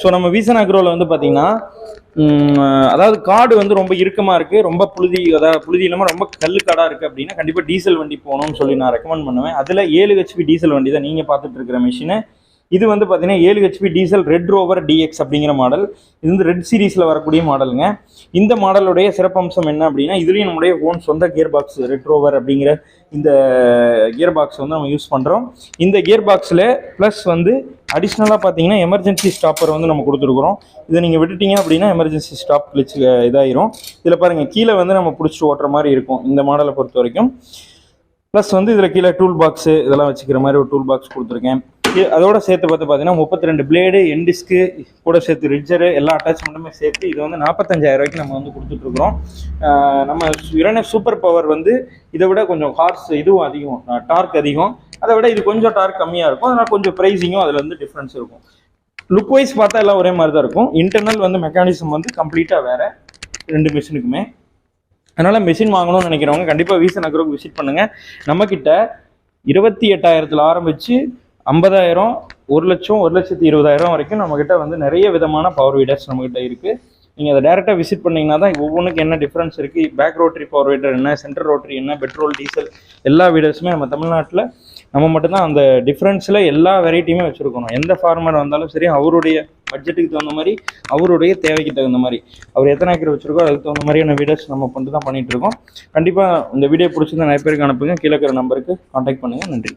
So நம்ம வீசன் அக்ரோவில் வந்து பார்த்தீங்கன்னா அதாவது காடு வந்து ரொம்ப இறுக்கமாக இருக்குது, ரொம்ப புழுதி இல்லாமல் ரொம்ப கல்லுக்காடாக இருக்குது அப்படின்னா கண்டிப்பாக டீசல் வண்டி போகணும்னு சொல்லி நான் ரெக்கமெண்ட் பண்ணுவேன். அதில் 7 HP டீசல் வண்டி தான் நீங்கள் பார்த்துட்டு இருக்கிற மிஷினு. இது வந்து பார்த்தீங்கன்னா 7 HP diesel red rover DX அப்படிங்கிற மாடல். இது வந்து ரெட் சீரீஸில் வரக்கூடிய மாடலுங்க. இந்த மாடலுடைய சிறப்பம்சம் என்ன அப்படின்னா, இதுலேயும் நம்முடைய ஓன் சொந்த கியர் பாக்ஸ் ரெட் ரோவர் அப்படிங்கிற இந்த கியர் பாக்ஸ் வந்து நம்ம யூஸ் பண்ணுறோம். இந்த கியர் பாக்ஸில் ப்ளஸ் வந்து அடிஷ்னலாக பார்த்தீங்கன்னா எமர்ஜென்சி ஸ்டாப்பர் வந்து நம்ம கொடுத்துருக்குறோம். இதை நீங்கள் விட்டுட்டீங்க அப்படின்னா எமர்ஜென்சி ஸ்டாப் கிளிச் இதாயிரும். இதில் பாருங்கள், கீழே வந்து நம்ம பிடிச்சிட்டு ஓட்டுற மாதிரி இருக்கும் இந்த மாடலை பொறுத்த வரைக்கும். ப்ளஸ் வந்து இதில் கீழே டூல் பாக்ஸு இதெல்லாம் வச்சுக்கிற மாதிரி ஒரு டூல் பாக்ஸ் கொடுத்துருக்கேன். அதோட சேர்த்து பார்த்தீங்கன்னா 32 பிளேடு, எண்டிஸ்க்கு கூட சேர்த்து ரிட்ஜரு எல்லா அட்டாச்மெண்ட்டுமே சேர்த்து இது வந்து 45,000 ரூபாய்க்கு நம்ம வந்து கொடுத்துட்ருக்குறோம். நம்ம யுரேனஸ் சூப்பர் பவர் வந்து இதை விட கொஞ்சம் ஹார்ஸ் இதுவும் அதிகம், டார்க் அதிகம். அதை விட இது கொஞ்சம் டார்க் கம்மியாக இருக்கும். அதனால் கொஞ்சம் ப்ரைஸிங்கும் அதில் வந்து டிஃப்ரென்ஸ் இருக்கும். லுக் வைஸ் பார்த்தா எல்லாம் ஒரே மாதிரி தான் இருக்கும். இன்டர்னல் வந்து மெக்கானிசம் வந்து கம்ப்ளீட்டாக வேறு 2 மிஷினுக்குமே. அதனால் மிஷின் வாங்கணும்னு நினைக்கிறவங்க கண்டிப்பாக வீசன் அக்ரோக்கு விசிட் பண்ணுங்கள். நம்மக்கிட்ட 28,000 ஆரம்பித்து 50,000, 1 லட்சம், 1,20,000 வரைக்கும் நம்மக்கிட்ட வந்து நிறைய விதமான பவர் வீடர்ஸ் நம்மக்கிட்ட இருக்குது. நீங்கள் அதை டேரெக்டாக விசிட் பண்ணிங்கன்னா தான் ஒவ்வொன்றுக்கு என்ன டிஃப்ரென்ஸ் இருக்குது, பேக் ரோட்டரி பவர் வீடர் என்ன, சென்டர் ரோட்டரி என்ன, பெட்ரோல் டீசல் எல்லா வீடர்ஸுமே நம்ம தமிழ்நாட்டில் நம்ம மட்டும்தான் அந்த டிஃப்ரென்ஸில் எல்லா வெரைட்டியுமே வச்சுருக்கணும். எந்த ஃபார்மர் வந்தாலும் சரி, அவருடைய பட்ஜெட்டுக்கு தகுந்த மாதிரி, அவருடைய தேவைக்கு தகுந்த மாதிரி, அவர் எத்தனை ஏக்கர் வச்சுருக்கோ அதுக்கு தகுந்த மாதிரியான வீடர்ஸ் நம்ம தான் பண்ணிகிட்ருக்கோம். கண்டிப்பாக இந்த வீடியோ பிடிச்சிருந்தா நிறைய பேருக்கு அனுப்புங்க. கீழே இருக்கிற நம்பருக்கு கான்டாக்ட் பண்ணுங்கள். நன்றி.